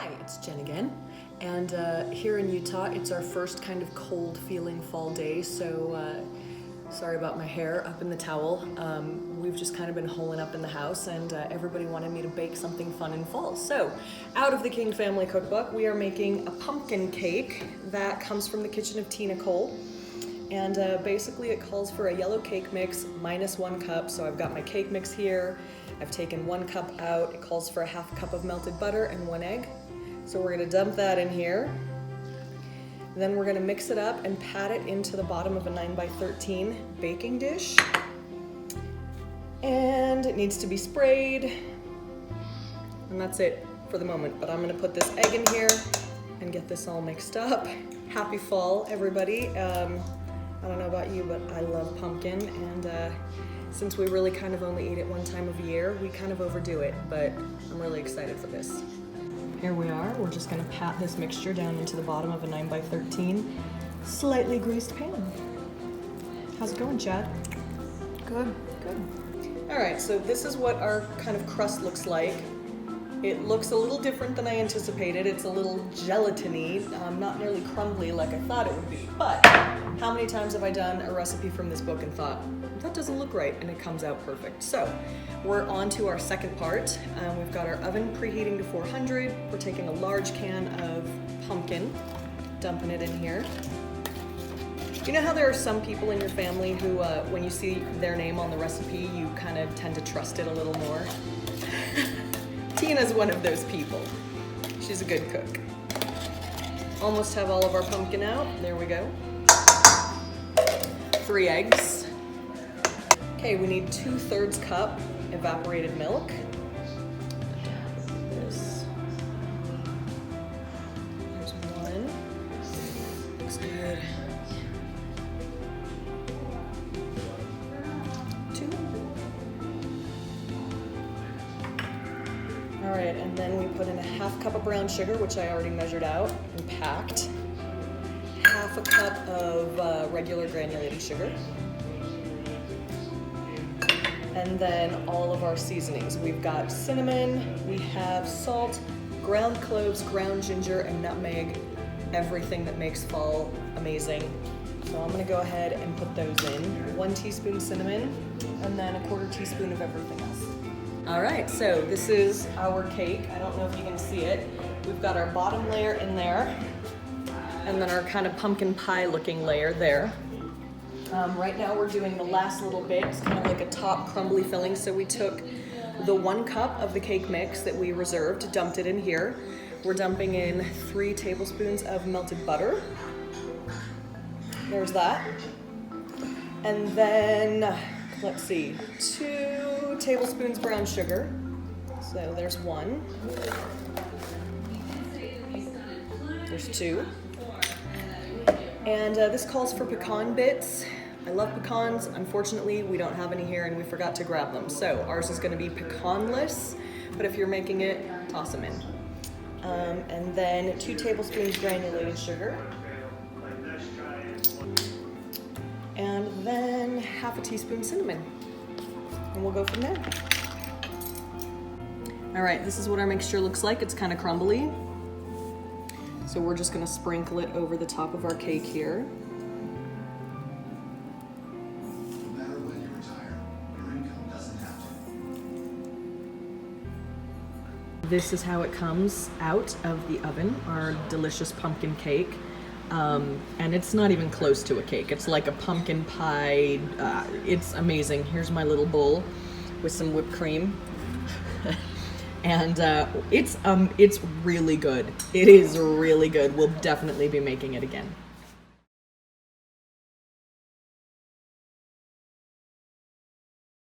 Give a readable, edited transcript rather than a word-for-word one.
Hi, it's Jen again, and here in Utah it's our first kind of cold feeling fall day, so sorry about my hair up in the towel. We've just kind of been holing up in the house, and everybody wanted me to bake something fun in fall. So out of the King family cookbook, we are making a pumpkin cake that comes from the kitchen of Tina Cole. And basically it calls for a yellow cake mix minus 1 cup. So I've got my cake mix here. I've taken 1 cup out. It calls for a ½ cup of melted butter and 1 egg. So we're gonna dump that in here. Then we're gonna mix it up and pat it into the bottom of a 9x13 baking dish. And it needs to be sprayed. And that's it for the moment. But I'm gonna put this egg in here and get this all mixed up. Happy fall, everybody. I don't know about you, but I love pumpkin, and since we really kind of only eat it one time of year, we kind of overdo it, but I'm really excited for this. Here we are. We're just gonna pat this mixture down into the bottom of a 9x13 slightly greased pan. How's it going, Chad? Good, good. All right, so this is what our kind of crust looks like. It looks a little different than I anticipated. It's a little gelatiny, not nearly crumbly like I thought it would be. But how many times have I done a recipe from this book and thought, that doesn't look right, and it comes out perfect. So we're on to our second part. We've got our oven preheating to 400. We're taking a large can of pumpkin, dumping it in here. You know how there are some people in your family who, when you see their name on the recipe, you kind of tend to trust it a little more? Tina's one of those people. She's a good cook. Almost have all of our pumpkin out. There we go. 3 eggs. Okay, we need 2/3 cup evaporated milk. This. There's 1. Looks good. 2. All right, and then we put in a ½ cup of brown sugar, which I already measured out and packed. ½ cup of regular granulated sugar. And then all of our seasonings. We've got cinnamon, we have salt, ground cloves, ground ginger, and nutmeg. Everything that makes fall amazing. So I'm gonna go ahead and put those in. 1 teaspoon cinnamon, and then 1/4 teaspoon of everything else. All right, so this is our cake. I don't know if you can see it. We've got our bottom layer in there, and then our kind of pumpkin pie looking layer there. Right now we're doing the last little bit. It's kind of like a top crumbly filling. So we took the 1 cup of the cake mix that we reserved, dumped it in here. We're dumping in 3 tablespoons of melted butter. There's that. And then, let's see, 2 tablespoons brown sugar. So there's 1. There's 2. And this calls for pecan bits. I love pecans. Unfortunately, we don't have any here and we forgot to grab them. So ours is gonna be pecanless, but if you're making it, toss them in. And then 2 tablespoons granulated sugar. And then ½ teaspoon cinnamon. And we'll go from there. All right, this is what our mixture looks like. It's kind of crumbly. So we're just gonna sprinkle it over the top of our cake here. No matter when you retire, your income doesn't have to. This is how it comes out of the oven, our delicious pumpkin cake. And it's not even close to a cake. It's like a pumpkin pie. It's amazing. Here's my little bowl with some whipped cream. And it's really good. It is really good. We'll definitely be making it again.